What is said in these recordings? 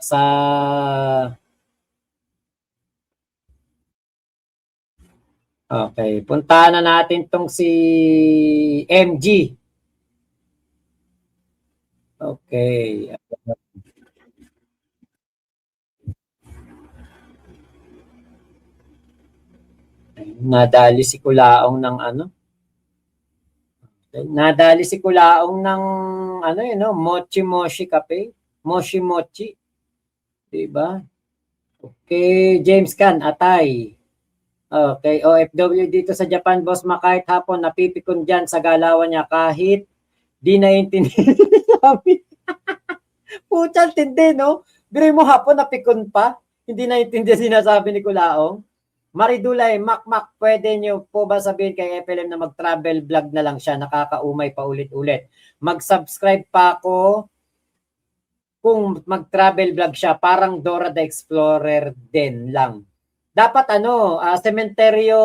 sa okay, puntahan na natin tong si MG. Okay. Nadali si Kulaong ng ano? Nadali si Kulaong ng ano yun, no? Mochi Mochi Cafe. Mochi Mochi. Diba? Okay, James Can, Atay. Okay, OFW dito sa Japan, boss, kahit hapon napipikon dyan sa galawan niya kahit di naiintindihan sabi. Puchal, tindi, no? Biro mo hapon napikon pa, hindi naiintindihan sinasabi ni Kulaong. Maridulay, Mac, pwede nyo po ba sabihin kay FLM na mag-travel vlog na lang siya, nakakaumay pa ulit-ulit. Mag-subscribe pa ako kung mag-travel vlog siya, parang Dora the Explorer din lang. Dapat cementerio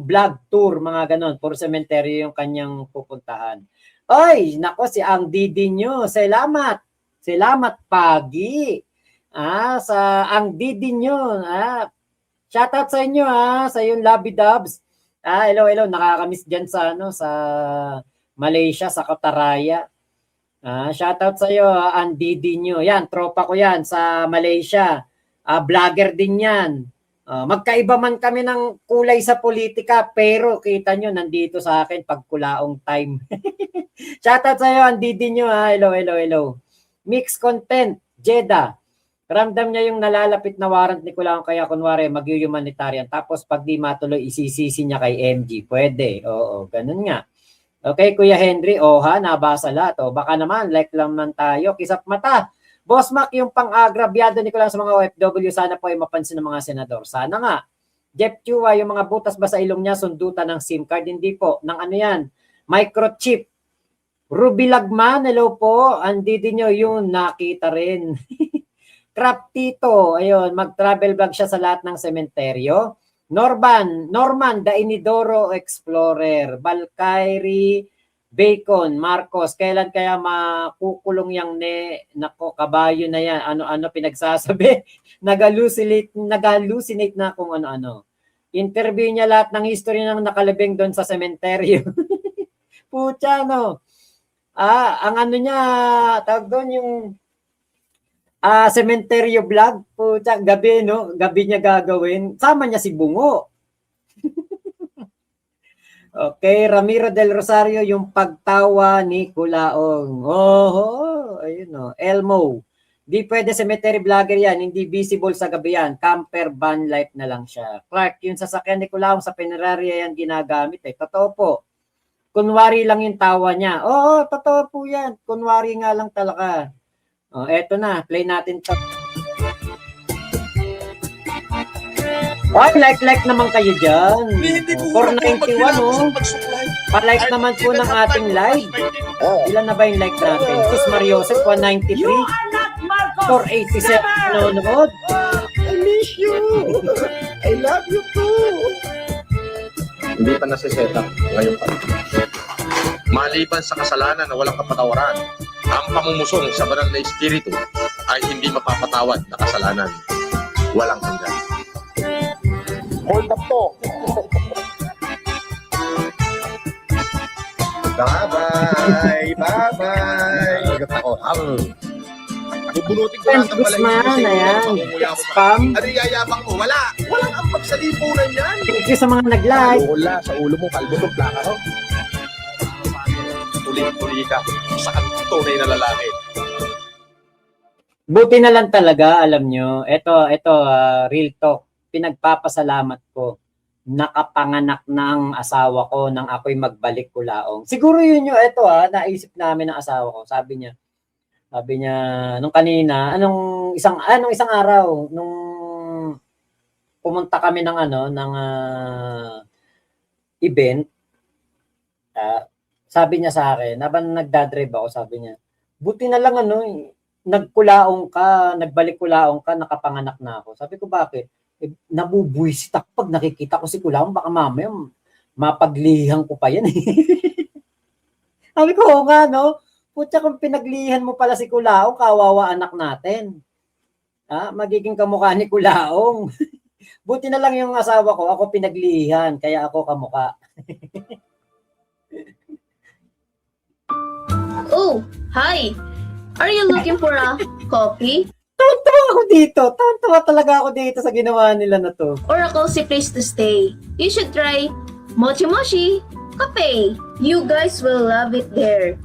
vlog tour, mga ganon. Puro cementerio yung kanyang pupuntahan. Oy, nako, si Ang Didi nyo, salamat. Salamat, Pagi. Sa Ang Didi nyo, shoutout sa inyo sa yung Lobby Dubs. Hello, nakakamiss diyan sa sa Malaysia, sa Kotaraya. Shoutout sa iyo, Ang Didi nyo. Yan, tropa ko yan sa Malaysia. Vlogger din yan. Magkaiba man kami ng kulay sa politika, pero kita nyo, nandito sa akin pag Kulaong time. Shoutout sa iyo, Ang Didi nyo. Hello. Mixed content, Jeddah. Ramdam niya yung nalalapit na warrant ni Kulaong, kaya kunwari mag-humanitarian. Tapos pag di matuloy, isisisi niya kay MG. Pwede. Oo, ganun nga. Okay, Kuya Henry, nabasa lahat. Baka naman, like lang man tayo. Kisap mata. Boss Mac, yung pang-agrabyado ni Kulaong sa mga OFW, sana po ay mapansin ng mga senador. Sana nga. Jeff Chua, yung mga butas ba sa ilong niya, sundutan ng SIM card? Hindi po. Ng ano yan? Microchip. Ruby Lagman, hello po. Andito nyo yung nakita rin. Crap Tito, ayun, mag-travel vlog siya sa lahat ng sementeryo. Norman, The Inidoro Explorer, Balkairi, Bacon, Marcos, kailan kaya makukulong yang nako, kabayo na yan, ano-ano pinagsasabi, nag-hallucinate na kung ano-ano. Interview niya lahat ng history ng nakalibing doon sa sementeryo. Pucha, no? Ang ano niya, tawag doon yung cementerio vlog, pucha, gabi, no? Gabi niya gagawin. Sama niya si Bungo. Okay, Ramiro del Rosario, yung pagtawa ni Kulaong. Ayun, no. Elmo. Di pwede cemetery vlogger yan, hindi visible sa gabi yan. Camper van life na lang siya. Clark, yung sasakyan ni Kulaong sa Pineraria yan ginagamit eh. Totoo po. Kunwari lang yung tawa niya. Totoo po yan. Kunwari nga lang talaga. Eto na, play natin to. Like naman kayo dyan. 491, Pa-like naman po ng ating live. Ilan na ba yung like natin? Sus Mariosep, 193. 487 nanonood. I miss you. I love you too. Hindi pa nasiset up ngayon pa. Maliban sa kasalanan na walang kapatawaran, ang pamumusong sa banal na espiritu ay hindi mapapatawad na kasalanan. Walang hanggan. Hold up to. Bye-bye. Agad ako. Bubunutin ko lang ang Guzman, ayan. Spam. Ano yayabang mo? Walang ambag sa lipunan yan. Thank you sa mga nag-like. Wala, sa ulo mo, kalbo ng plaka ko. Tuloy-tuloy ka sa tunay na lalaki. Buti na lang talaga, alam nyo. Ito, real talk. Pinagpapasalamat ko. Nakapanganak na ang asawa ko nang ako'y magbalik Kulaong. Siguro yun yung naisip namin ng asawa ko. Sabi niya, nung kanina, anong isang araw, nung pumunta kami ng event, sabi niya sa akin, habang nagdadrive ako, sabi niya, buti na lang nagkulaong ka, nagbalik Kulaong ka, nakapanganak na ako. Sabi ko, bakit? Nabubuisit ako pag nakikita ko si Kulaong, baka mamaya mapaglihan ko pa yan. Sabi ko, nga, no? Putya, kung pinaglihan mo pala si Kulaong, kawawa anak natin. Magiging kamukha ni Kulaong. Buti na lang yung asawa ko, ako pinaglihan, kaya ako kamukha. Oh, hi. Are you looking for a coffee Tawa ako dito. Tawa talaga ako dito sa ginawa nila na to. or a cozy place to stay? You should try Mochi Mochi Cafe. You guys will love it there.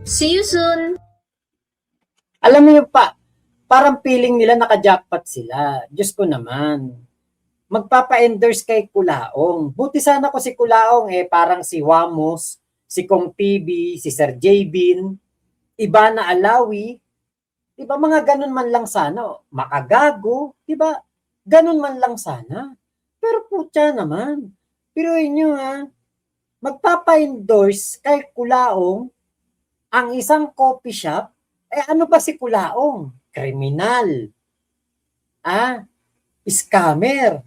See you soon. Alam mo yung parang feeling nila naka-jackpot sila. Diyos ko naman. Magpapa-endorse kay Kulaong. Buti sana ko si Kulaong parang si Wamos, si Kong TV, si Sir Jbin, Ivana Alawi. Diba mga ganun man lang sana. Makagago. Diba? Ganun man lang sana. Pero putya naman. Piruin nyo magpapa-endorse kay Kulaong ang isang coffee shop. Ano ba si Kulaong? Kriminal. Scammer.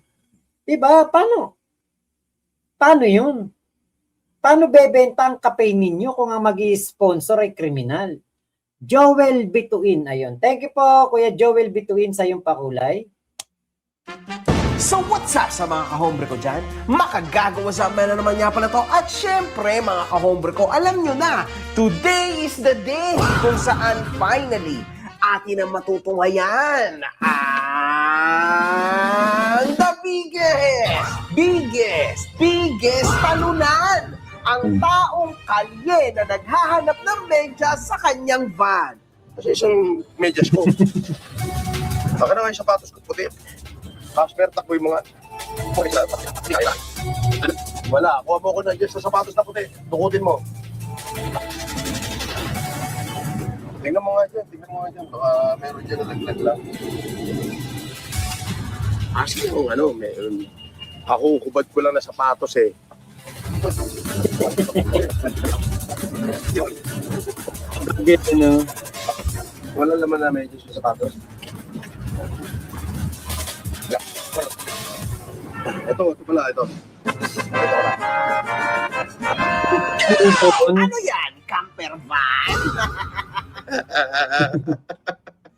Diba? Paano yun? Paano bebenta ang kape ninyo kung ang mag-i-sponsor ay kriminal? Joel Bituin. Ayun. Thank you po, Kuya Joel Bituin, sa iyong pakulay. So what's up sa mga kahombre ko dyan? Makagagawa sa na naman niya pala to. At syempre mga kahombre ko, alam nyo na, today is the day kung saan finally atin ang matutunghayan ang the biggest talunan. Ang taong kalye na naghahanap ng medyas sa kanyang van. Kasi isang medyas ko. Baka na nga yung sapatos ko puti. Casper, takoy mo nga. Wala, kuha mo ko na dyan sa sapatos na puti. Dukutin mo. Tingnan mo nga dyan. Baka meron dyan na laglag lang. Kasi yung meron. Ako, kubad ko lang na sapatos eh. Wala naman na medyo sa sapatos. Ito pala. Ano yan? Camper van?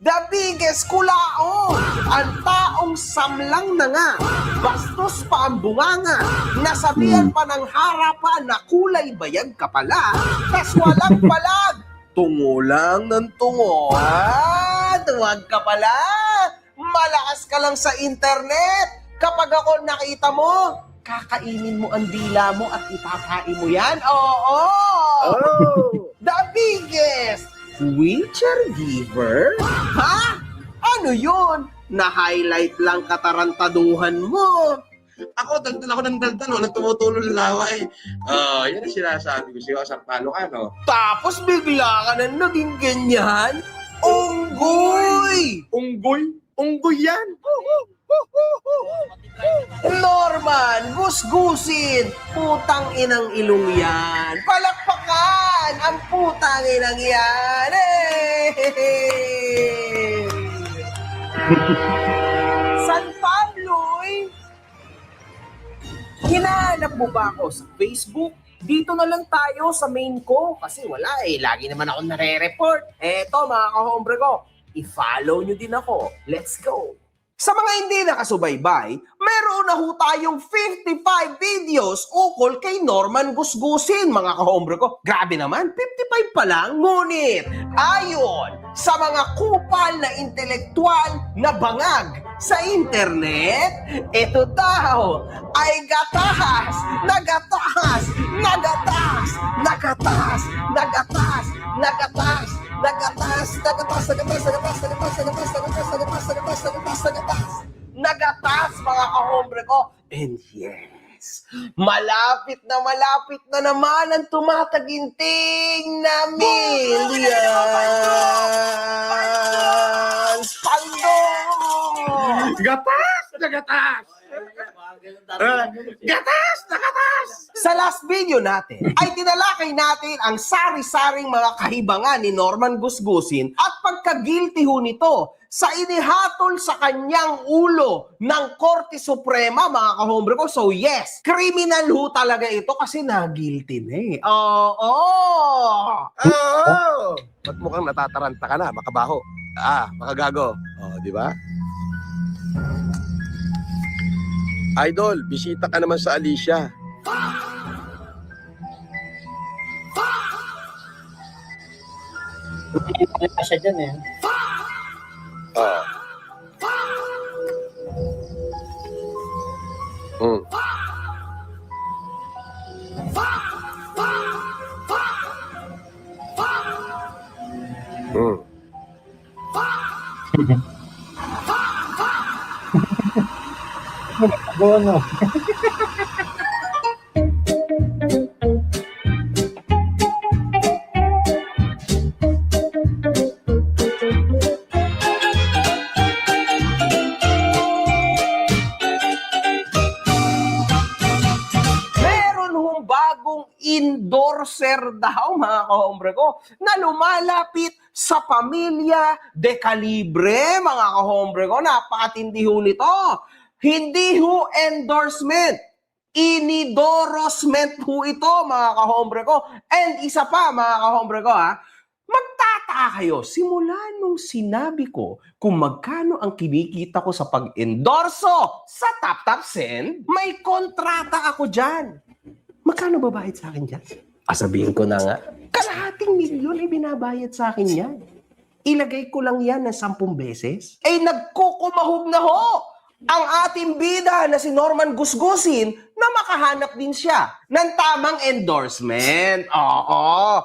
The biggest kulao! Ang taong samlang na nga, bastos pa ang bunganga, nasabihan pa ng harapan na kulay bayag ka pala, tas walang palag, tungo lang ng tungo, tuwag ka pala, malakas ka lang sa internet, kapag ako nakita mo, kakainin mo ang dila mo at ipakain mo yan, oo! The biggest wheelchair giver? Ha? Ano yun? Na-highlight lang katarantaduhan mo. Ako, dagdal ako ng daldal, walang tumutulo ng lawa eh. Yan ang sinasabi ko sa'yo, sampalo ka, no? Tapos bigla ka na naging ganyan? Unggoy! Unggoy yan! Norman, gusgusin! Putang inang ilong yan! Palakpakan! Ang putang inang yan! San Pablo'y hinahanap mo ba ako sa Facebook? Dito na lang tayo sa main ko kasi wala lagi naman ako nare-report. Eto mga kahombre ko, i-follow nyo din ako. Let's go! Sa mga hindi nakasubaybay, meron na ho tayong 55 videos ukol kay Norman Gusgusin, mga kahombre ko. Grabe naman, 55 pa lang, ngunit ayon sa mga kupal na intelektual na bangag sa internet, ito daw ay gatas mga kahombre ko. And yes, malapit na naman ang tumataginting na millions. Pando! Gatas! Gatas! Sa last video natin, ay tinalakay natin ang sari-saring mga kahibangan ni Norman Gusgusin at pagka-guilty ho nito sa inihatol sa kanyang ulo ng Korte Suprema, mga kahombre ko. So yes, criminal ho talaga ito kasi na-guilty na eh. Oo! Ba't mukhang natataranta ka na, makabaho? Makagago. Oh, di ba? Idol, bisita ka naman sa Alicia. Hindi pa siya dyan eh. Ah. Hmm. Hmm. Bono. Meron hong bagong endorser daw, mga kahombre ko, na lumalapit sa pamilya de Calibre, mga kahombre ko. Napakatindi ho nito. Hindi ho endorsement. Inidorsement ho ito, mga kahombre ko. And isa pa, mga kahombre ko, magtataka kayo, simula nung sinabi ko kung magkano ang kinikita ko sa pag-endorso sa TapTap Send, may kontrata ako dyan. Magkano babayad sa akin dyan? Sabihin ko na nga, kalahating milyon ay binabayad sa akin yan. Ilagay ko lang yan ng 10 beses. Nagkukumahog na ho ang ating bida na si Norman Gusgusin na makahanap din siya ng tamang endorsement. Oo.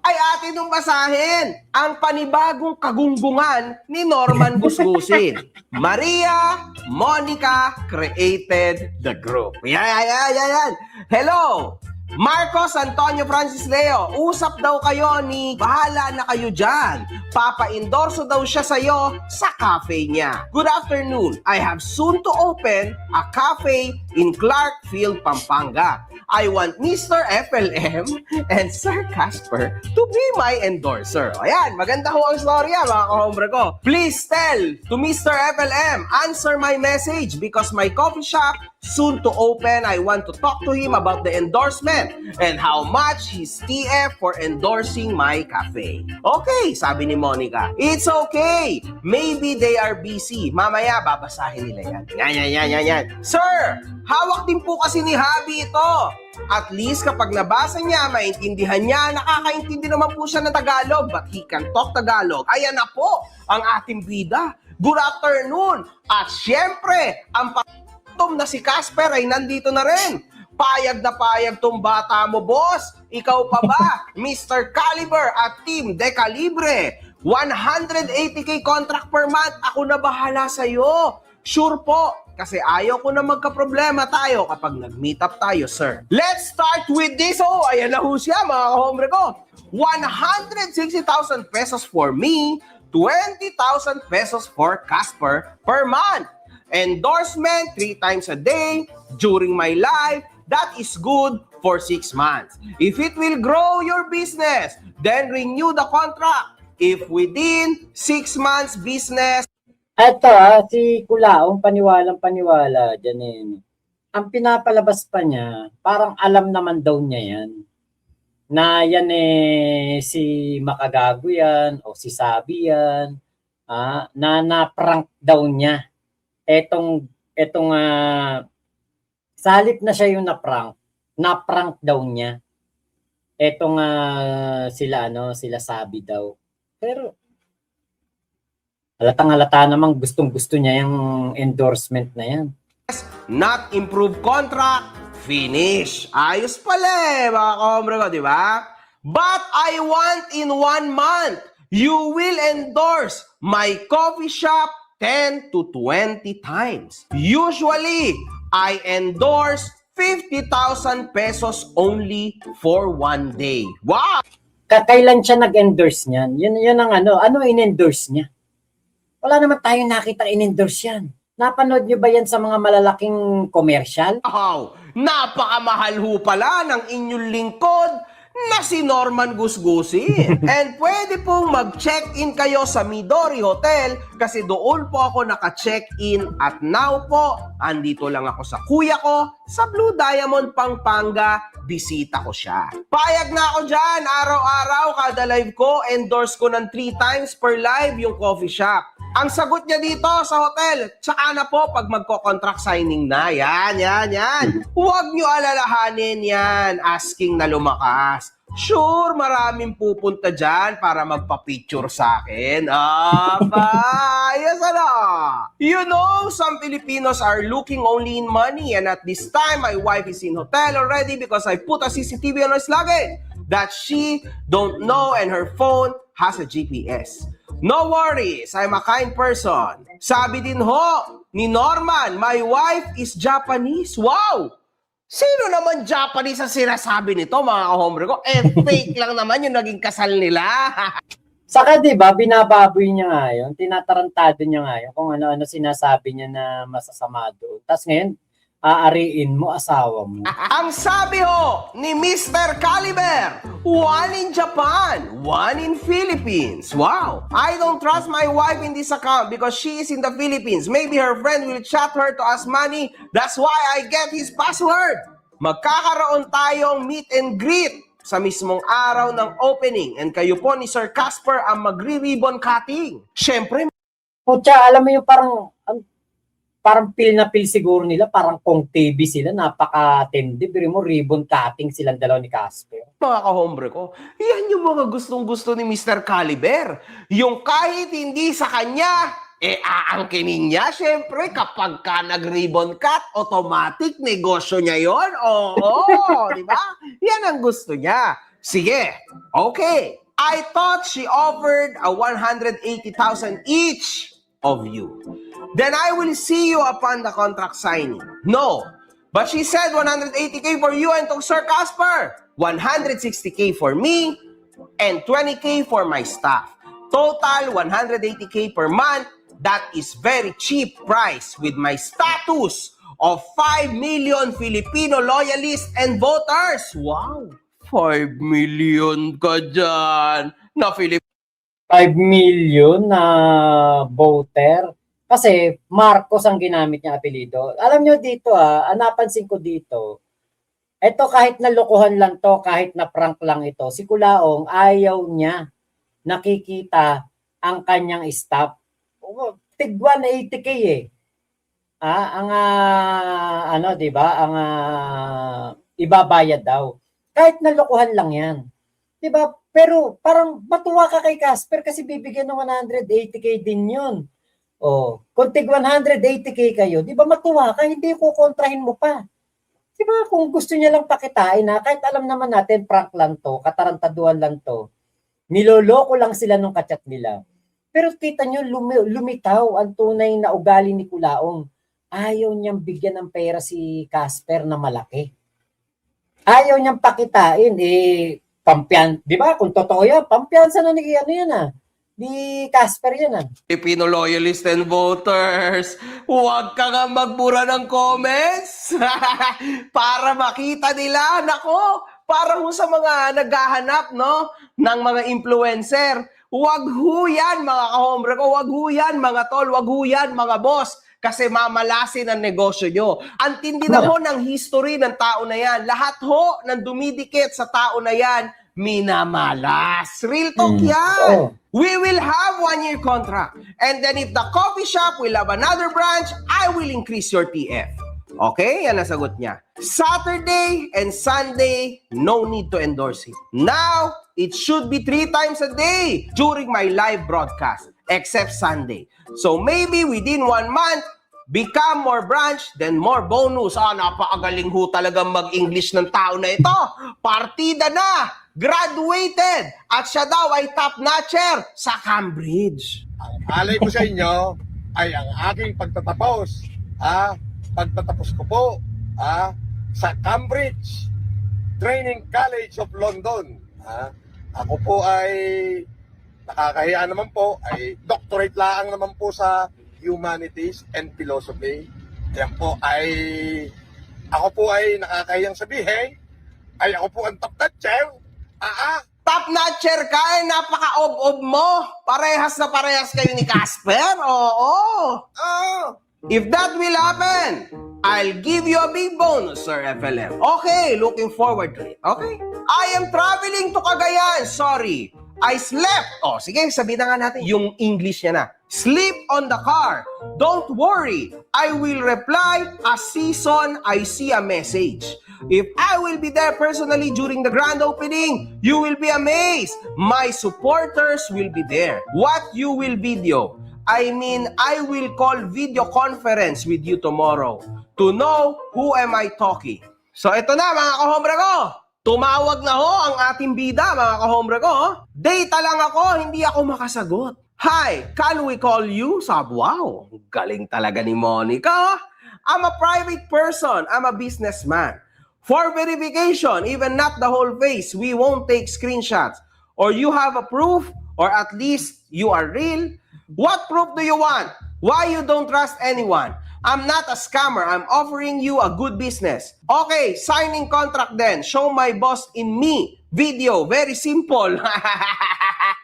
Ay atin nung basahin ang panibagong kagungungan ni Norman Gusgusin. Maria Monica created the group. Yan. Hello! Marcos Antonio Francis Leo, usap daw kayo ni bahala na kayo dyan. Papa-endorso daw siya sa'yo sa cafe niya. Good afternoon. I have soon to open a cafe in Clarkfield, Pampanga. I want Mr. FLM and Sir Casper to be my endorser. Ayan, maganda ho ang storya, mga kahombre ko. Please tell to Mr. FLM, answer my message because my coffee shop soon to open. I want to talk to him about the endorsement and how much his TF for endorsing my cafe. Okay, sabi ni Monica. It's okay. Maybe they are busy. Mamaya, babasahin nila yan. Yan. Sir, hawak din po kasi ni Habi ito. At least kapag nabasa niya, maintindihan niya, nakakaintindi naman po siya ng Tagalog, but he can talk Tagalog. Ayan na po ang ating bida. Good afternoon. At syempre, ang na si Casper ay nandito na rin. Payag na payag tong bata mo, boss. Ikaw pa ba? Mr. Caliber at Team De Calibre. 180k contract per month. Ako na bahala sa'yo. Sure po. Kasi ayaw ko na magka-problema tayo kapag nag-meet up tayo, sir. Let's start with this. Ayan na ho siya, mga kahombre ko. 160,000 pesos for me. 20,000 pesos for Casper per month. Endorsement 3 times a day during my life. That is good for 6 months. If it will grow your business, then renew the contract. If within 6 months business. Ito si Kulaong paniwalang-paniwala dyan eh. Ang pinapalabas pa niya, parang alam naman daw niya yan. Na yan si Makagago yan o si Sabi yan. Na na-prank daw niya. Etong sa halip na siya yung na-prank daw niya. Etong sila Sabi daw. Pero halatang-halata namang gustong-gusto niya yung endorsement na yan. Not improve contract, finish. Ayos pala mga kahombre ko, di ba? But I want in 1 month, you will endorse my coffee shop 10 to 20 times. Usually, I endorse 50,000 pesos only for 1 day. Wow! Kailan siya nag-endorse niyan? Yun ang ano in-endorse niya? Wala naman tayong nakita in-endorse yan. Napanood niyo ba yan sa mga malalaking commercial? Napakamahal ho pala ng inyong lingkod na si Norman Gusgusin. And pwede pong mag-check-in kayo sa Midori Hotel kasi doon po ako naka-check-in at now po, andito lang ako sa kuya ko sa Blue Diamond, Pampanga. Bisita ko siya. Payag na ako dyan, araw-araw, kada live ko, endorse ko ng 3 times per live yung coffee shop. Ang sagot niya dito sa hotel, tsaka na po pag magko-contract signing na. Yan. Huwag niyo alalahanin yan, asking na lumakas. Sure, maraming pupunta dyan para magpa-picture sa akin. Yes, ano? You know, some Filipinos are looking only in money and at this time, my wife is in hotel already because I put a CCTV on his luggage that she don't know and her phone has a GPS. No worries, I'm a kind person. Sabi din ho ni Norman, my wife is Japanese. Wow! Sino naman Japanese ang sinasabi nito, mga kahombre ko? Fake lang naman yung naging kasal nila. Saka 'di ba, binababoy niya nga 'yon, tinatarantado niya nga 'yon kung ano-ano sinasabi niya na masasama doon. Tapos ngayon, aariin mo asawa mo. Ang sabi ho ni Mr. Caliber, 1 in Japan, 1 in Philippines. Wow! I don't trust my wife in this account because she is in the Philippines. Maybe her friend will chat her to ask money. That's why I get his password. Magkakaroon tayong meet and greet sa mismong araw ng opening and kayo po ni Sir Casper ang magri-ribbon cutting. Siyempre, Pucha, alam mo yung parang pil na pil siguro nila, parang kung TV sila, napaka-tindi. Biro mo, ribbon cutting silang dalaw ni Casper. mga kahombre ko, yan yung mga gustong-gusto ni Mr. Caliber. Yung kahit hindi sa kanya, aangkinin niya, syempre, kapag ka nag-ribbon cut, automatic negosyo niya yon. Oo, di ba? Yan ang gusto niya. Sige, okay. I thought she offered a 180,000 each of you. Then I will see you upon the contract signing. No, but she said 180K for you and to Sir Casper. 160K for me and 20K for my staff. Total 180K per month. That is very cheap price with my status of 5 million Filipino loyalists and voters. Wow! 5 million ka dyan na Filipino. 5 million na voter. Kasi Marcos ang ginamit niya apelido. Alam nyo dito napansin ko dito, eto kahit na lokohan lang to, kahit na prank lang ito, si Kulaong ayaw niya nakikita ang kanyang staff. Tig 180K ang 'di ba? Ang ibabayad daw. Kahit na lokohan lang 'yan. 'Di ba? Pero parang matuwa ka kay Casper kasi bibigyan ng 180K din 'yun. Kung tig 180K kayo, 'di ba matuwa ka, hindi ko kontrahin mo pa. 'Di ba? Kung gusto niya lang pakitain kahit alam naman natin prank lang 'to, katarantaduhan lang 'to. Niloloko lang sila nung kachat nila. Pero kita nyo, lumitaw ang tunay na ugali ni Kulaong. Ayaw niyang bigyan ng pera si Casper na malaki. Ayaw niyang pakitain. Di ba? Kung totoo yan, pampiyansa na ni Casper yan. Filipino loyalists and voters, huwag ka nga magbura ng comments para makita nila. Nako, para ho sa mga naghahanap ng mga influencer. Wag ho yan, mga kahombre ko. Wag ho yan, mga tol. Wag ho yan, mga boss. Kasi mamalasin ang negosyo nyo. Ang tindi na ho ng history ng tao na yan. Lahat ho ng dumidikit sa tao na yan, minamalas. Real talk yan. We will have 1-year contract. And then if the coffee shop will have another branch, I will increase your TF. Okay? Yan ang sagot niya. Saturday and Sunday, no need to endorse it. Now, it should be 3 times a day during my live broadcast, except Sunday. So maybe within 1 month, become more branch, then more bonus. Napakagaling ho talagang mag-English ng tao na ito. Partida na! Graduated! At siya daw ay top-notcher sa Cambridge. Ang alay ko sa inyo ay ang aking pagtatapos. Pagtatapos ko po sa Cambridge Training College of London. Ako po ay nakakahiya naman po, ay doctorate lang naman po sa Humanities and Philosophy. Yan po ay, ako po ay nakakahiyang sabihin, ay ako po ang top notcher Top-notcher ka eh, napaka-ob-ob mo. Parehas na parehas kayo ni Casper. Oo. If that will happen, I'll give you a big bonus, Sir FLM. Okay, looking forward to it. Okay? I am traveling to Cagayan. Sorry. I slept. Oh, sige, sabihin na nga natin yung English niya na. Sleep on the car. Don't worry. I will reply as season I see a message. If I will be there personally during the grand opening, you will be amazed. My supporters will be there. What you will video? I mean, I will call video conference with you tomorrow to know who am I talking. So ito na mga kahombre ko. Tumawag na ho ang ating bida mga kahombre ko. Data lang ako, hindi ako makasagot. Hi, can we call you? Sabi, wow, galing talaga ni Monica. I'm a private person. I'm a businessman. For verification, even not the whole face, we won't take screenshots. Or you have a proof, or at least you are real. What proof do you want? Why you don't trust anyone? I'm not a scammer. I'm offering you a good business. Okay, signing contract then. Show my boss in me. Video, very simple.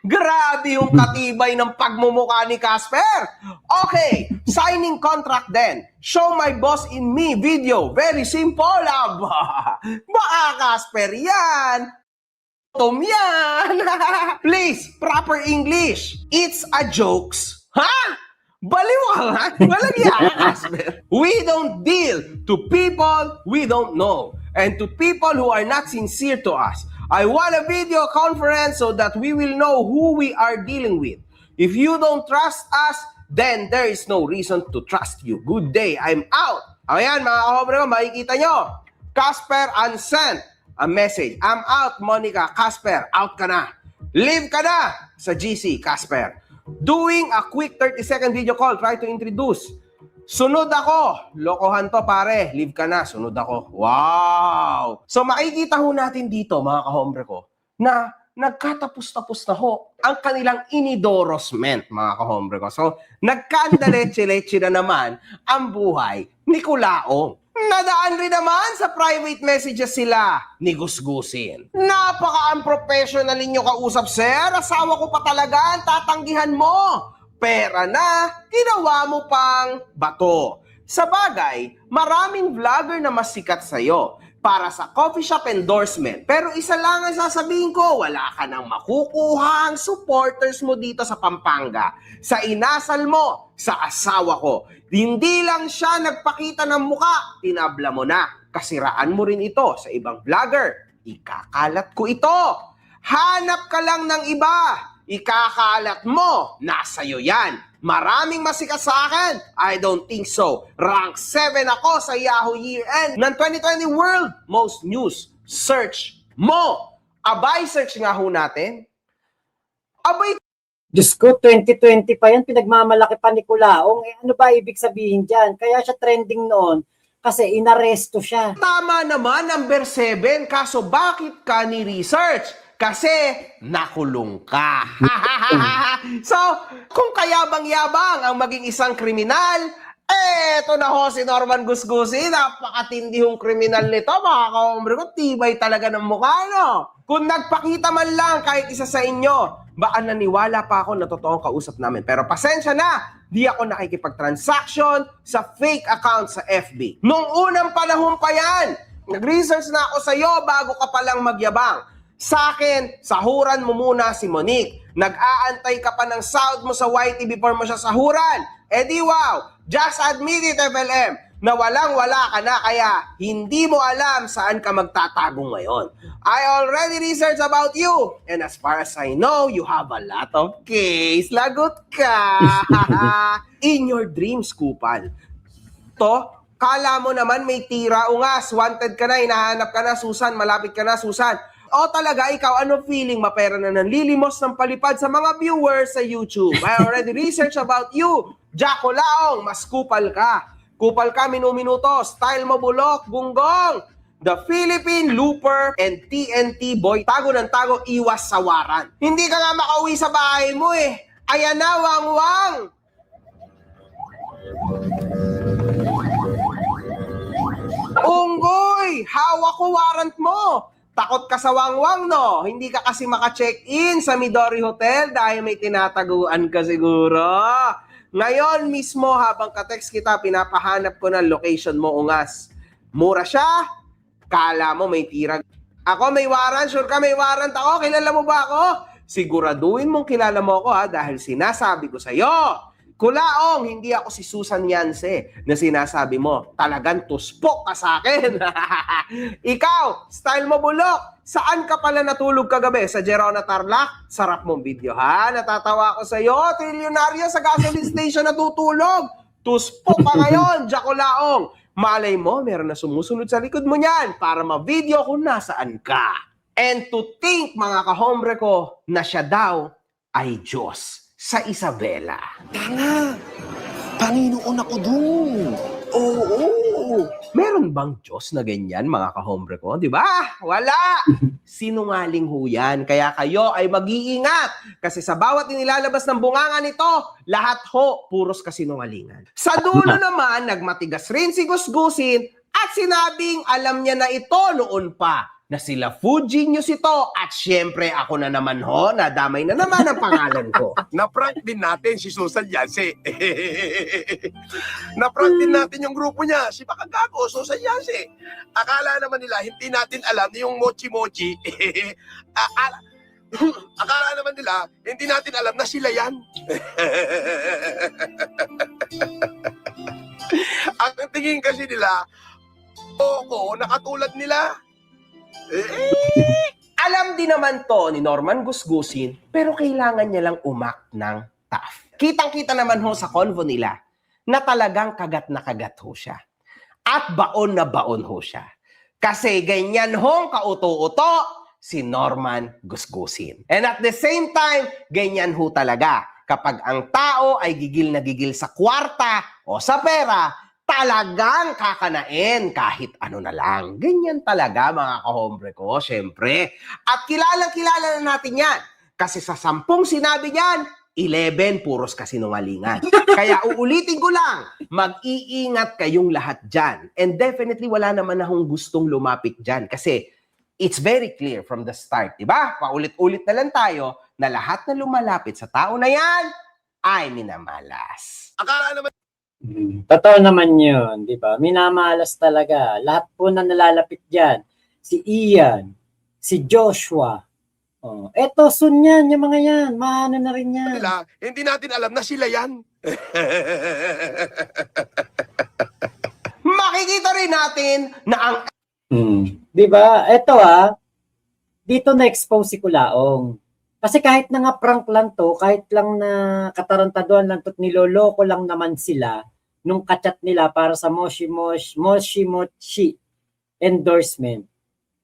Grabe yung katibay ng pagmumukha ni Casper. Okay, signing contract then. Show my boss in me. Video, very simple. Aba, baka Casper yan. Tom yan. Please, proper English. It's a jokes. Ha? Baliw ka nga? Walang yaka, Casper. We don't deal to people we don't know and to people who are not sincere to us. I want a video conference so that we will know who we are dealing with. If you don't trust us, then there is no reason to trust you. Good day, I'm out. Ayan, mga kahobre ko, makikita nyo. Casper unsent a message. I'm out, Monica. Casper, out ka na. Leave ka na sa GC, Casper. Doing a quick 30-second video call. Try to introduce. Sunod ako. Lokohan to, pare. Leave ka na. Sunod ako. Wow! So makikita ho natin dito, mga kahombre ko, na nagkatapos-tapos na ho ang kanilang inidorsement, mga kahombre ko. So, nagkandaleche-leche na naman ang buhay ni Kulaong. Nadaan rin naman sa private messages sila ni Gusgusin. Napaka-unprofessional ninyo kausap, sir. Asawa ko pa talaga ang tatanggihan mo. Pera na, ginawa mo pang bato. Sa bagay, maraming vlogger na mas sikat sa'yo para sa coffee shop endorsement. Pero isa lang ang sasabihin ko, wala ka nang makukuha ang supporters mo dito sa Pampanga. Sa inasal mo, sa asawa ko. Hindi lang siya nagpakita ng muka, tinabla mo na. Kasiraan mo rin ito sa ibang vlogger. Ikakalat ko ito. Hanap ka lang ng iba. Ikakalat mo, nasa'yo yan. Maraming masikat sa akin? I don't think so. Rank 7 ako sa Yahoo Year End ng 2020 World Most News. Search mo. Abay, search nga ho natin. Abay, Diyos ko, 2020 pa yan, pinagmamalaki pa ni Kulaong. Eh, ano ba ibig sabihin dyan? Kaya siya trending noon kasi inaresto siya. tama naman, number 7. Kaso bakit ka ni-research? Kasi nakulong ka. So, kung kayabang-yabang ang maging isang kriminal, eto na ho si Norman Gusgusin. Napakatindi hong kriminal nito, mga kahombre ko. Tibay talaga ng mukha, no? Kung nagpakita man lang kahit isa sa inyo, baka naniwala pa ako na totoong kausap namin. Pero pasensya na, di ako nakikipag-transaction sa fake account sa FB. Nung unang panahon pa yan, nag-research na ako sa'yo bago ka palang magyabang. Sa akin, sahuran mo muna si Monique. Nag-aantay ka pa ng sahod mo sa YT before mo siya sahuran. Eh di wow, just admit it, FLM, na walang-wala ka na kaya hindi mo alam saan ka magtatago ngayon. I already researched about you. And as far as I know, you have a lot of case. Lagot ka. In your dreams, Kupal. To, kala mo naman may tira ungas. Wanted ka na, hinahanap ka na, Susan. Malapit ka na, Susan. O talaga, ikaw, ano feeling mapera na nanlilimos ng palipad sa mga viewers sa YouTube? I already researched about you. Jaco Laong, mas kupal ka. Kupal ka, minuminuto. Style mo bulok, gunggong. The Philippine Looper and TNT Boy. Tago ng tago, iwas sawaran. Hindi ka nga makauwi sa bahay mo eh. Ayan na, wang-wang. Unggoy, hawak ko warrant mo. Takot ka sa wangwang, no? Hindi ka kasi maka-check-in sa Midori Hotel dahil may tinataguan ka siguro. Ngayon mismo, habang ka-text kita, pinapahanap ko ng location mo, ungas. Mura siya? Kala mo may tira. Ako may warrant, sure ka may warrant ako? Kilala mo ba ako? Siguraduhin mong kilala mo ako ha, dahil sinasabi ko sa'yo. Kulaong, hindi ako si Susan Yance na sinasabi mo, talagang tuspok ka sa akin. Ikaw, style mo bulok. Saan ka pala natulog kagabi? Sa Gerona Tarlac? Sarap mong video ha. Natatawa ako sa'yo. Trilyonaryo sa gasoline station natutulog. Tuspok ka ngayon, Jakulaong. Malay mo, meron na sumusunod sa likod mo niyan para ma-video kung nasaan ka. And to think, mga kahombre ko, na siya daw ay Diyos sa Isabela. Tanga! Panginoon ako dun! Oo! Meron bang Diyos na ganyan, mga kahombre ko? Di ba? Wala! Sinungaling ho yan. Kaya kayo ay mag-iingat. Kasi sa bawat inilalabas ng bunganga nito, lahat ho, puros kasinungalingan. Sa dulo naman, nagmatigas rin si Gusgusin at sinabing alam niya na ito noon pa na sila food genius ito at syempre ako na naman ho, nadamay na naman ang pangalan ko. Na-prank din natin si Susan Yance. Na-prank din natin yung grupo niya, si Bakagago, Susan Yance. Akala naman nila, hindi natin alam yung mochi-mochi. Akala naman nila, hindi natin alam na sila yan. Ang tingin kasi nila, oo, nakatulad nila. Alam din naman to ni Norman Gusgusin, pero kailangan niya lang umact ng tough. Kitang-kita naman ho sa convo nila na talagang kagat na kagat ho siya. At baon na baon ho siya. Kasi ganyan hong kauto-uto si Norman Gusgusin. And at the same time, ganyan ho talaga. Kapag ang tao ay gigil na gigil sa kwarta o sa pera, talagang kakanain kahit ano na lang. Ganyan talaga mga kahombre ko, syempre. At kilalang-kilala na natin yan. Kasi sa 10 sinabi niyan, 11 puros kasinungalingan. Kaya uulitin ko lang, mag-iingat kayong lahat dyan. And definitely wala naman akong gustong lumapit dyan. Kasi it's very clear from the start, di ba? Paulit-ulit na lang tayo na lahat na lumalapit sa tao na yan ay minamalas. Akala naman Totoo naman yun, di ba? Minamalas talaga. Lahat po na nalalapit dyan. Si Ian, si Joshua. Oh, eto, Sun yan, yung mga yan. Maano na rin yan. nila, hindi natin alam na sila yan. Makikita rin natin na ang Di ba? Eto dito na-expose si Kulaong. Kasi kahit na nga prank lang to, kahit lang na katarantaduan lang to, niloloko lang naman sila nung kachat nila para sa Moshi Mochi endorsement.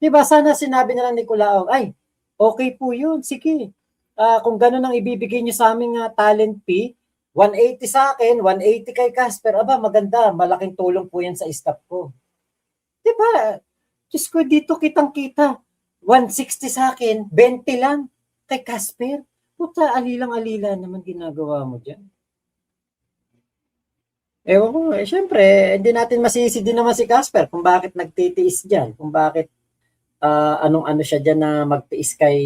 Diba, sana sinabi na lang ni Kulaong, ay, okay po yun, sige. Kung gano'n ang ibibigay nyo sa aming talent fee, 180 sa akin, 180 kay Casper, aba, maganda, malaking tulong po yan sa staff ko. Diba, Diyos ko, dito kitang-kita, 160 sa akin, 20 lang kay Casper. Puta, alilang-alila naman ginagawa mo dyan. Ewan ko, syempre, hindi natin masisi din naman si Casper kung bakit nagtitiis dyan, kung bakit anong-ano siya dyan na magtiis kay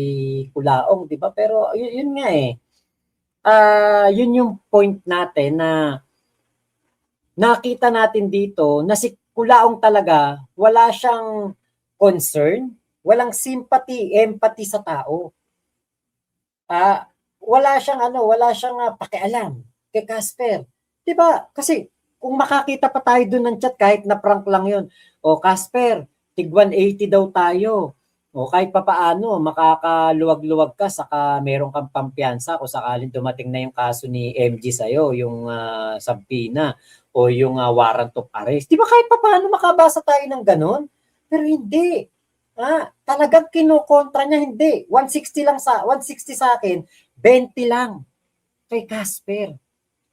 Kulaong, di ba? Pero yun nga yun yung point natin na nakita natin dito na si Kulaong talaga, wala siyang concern, walang sympathy, empathy sa tao. Wala siyang pakialam kay Casper. 'Di ba? Kasi kung makakita pa tayo doon ng chat kahit na prank lang 'yon. O Casper, tig 180 daw tayo. O kahit papaano makakaluwag-luwag ka saka meron kang pampiyansa kung sakaling dumating na yung kaso ni MG sa'yo, yung sabina o yung warrant of arrest. 'Di ba kahit papaano makabasa tayo ng ganun? Pero hindi. Talagang kinokontra niya, hindi. 160 sa akin, 20 lang kay Casper.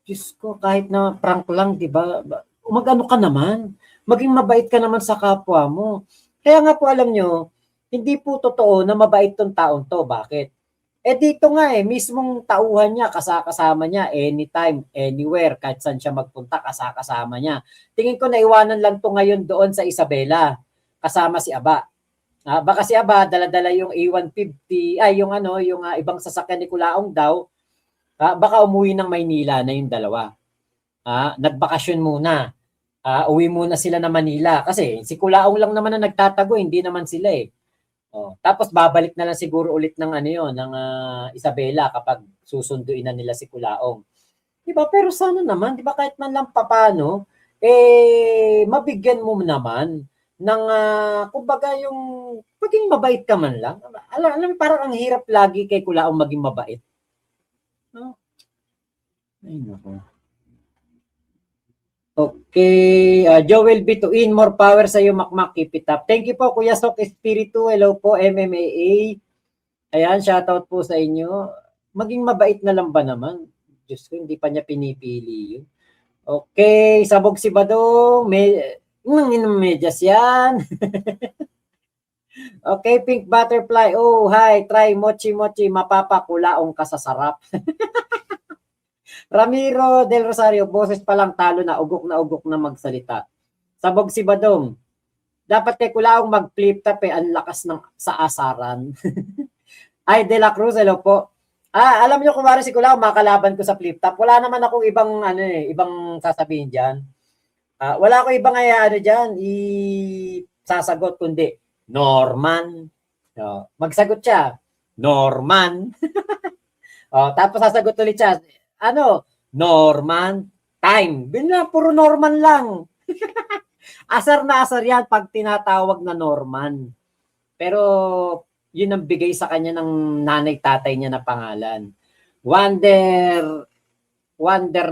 Diyos ko, kahit na prank lang, di ba? Mag-ano ka naman? Maging mabait ka naman sa kapwa mo. Kaya nga po alam nyo, hindi po totoo na mabait tong taon to. Bakit? Dito nga mismong tauhan niya, kasama niya, anytime, anywhere, kahit saan siya magpunta, kasama niya. Tingin ko naiwanan lang to ngayon doon sa Isabela, kasama si Aba. Baka si Aba dala-dala yung A150, ay yung ano, yung ibang sasakyan ni Kulaong daw. Baka umuwi ng Maynila na yung dalawa. Nagbakasyon muna. Uwi muna sila na Manila kasi si Kulaong lang naman na nagtatago, hindi naman sila eh. Tapos babalik na lang siguro ulit ng ano yon, ng Isabela kapag susunduin na nila si Kulaong. 'Di ba? Pero sana naman, 'di ba kahit man lang papaano mabigyan mo naman ng kumbaga yung maging mabait ka man lang. Alam parang ang hirap lagi kay Kulaong maging mabait. No? Ay nako. Okay, Joel Bituin, more power sa iyo, Makmak, keep it up. Thank you po, Kuya Sok Espiritu. Hello po, MMA. Ayan, shoutout po sa inyo. Maging mabait na lang ba naman? Diyos ko, hindi pa niya pinipili yun. Okay, sabog si Badong. Medyas yan. Okay, Pink Butterfly. Oh, hi, try mochi mochi, mapapakulaong ka sa sarap. Ramiro Del Rosario, boses pa lang talo na ugok na magsalita. Sabog si Badong. Dapat kay Kulaong mag-flip top ang lakas ng sa asaran. Ay, De La Cruz, hello po. Alam niyo kung si Kulaong makalaban ko sa flip top. Wala naman akong ibang ibang sasabihin diyan. Wala akong ibang diyan sasagot kundi Norman. Magsagot siya. Norman. Tapos sasagot ulit siya. Norman, time. Puro Norman lang. Asar na asar yan pag tinatawag na Norman. Pero yun ang bigay sa kanya ng nanay-tatay niya na pangalan. Wonder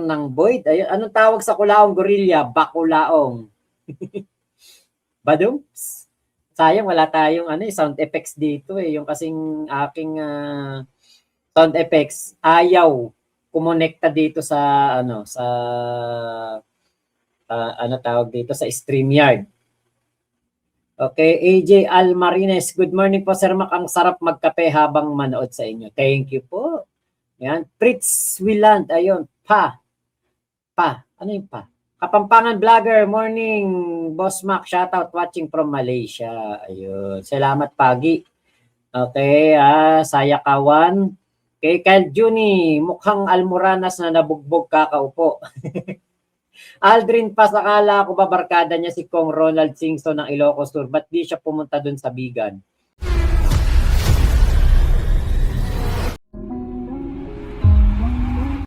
ng Boyd. Ayun, anong tawag sa Kulaong gorilla? Bakulaong. Badums. Sayang wala tayong sound effects dito eh. Yung kasing aking sound effects ayaw kumonekta dito sa tawag dito sa StreamYard. Okay, AJ Almarines, good morning po Sir Mac, ang sarap magkape habang manood sa inyo. Thank you po. Yan, Fritz Willand, ayun, ano yung pa? Kapampangan Vlogger, morning, Boss Mac, shoutout watching from Malaysia. Ayun, salamat Pagi. Okay, Sayakawan. Kay Kyle Juni, mukhang almoranas na nabugbog kakaupo. Aldrin pa, sakala ko babarkada niya si Kong Ronald Singson ng Ilocos Sur. Ba't di siya pumunta dun sa Bigan?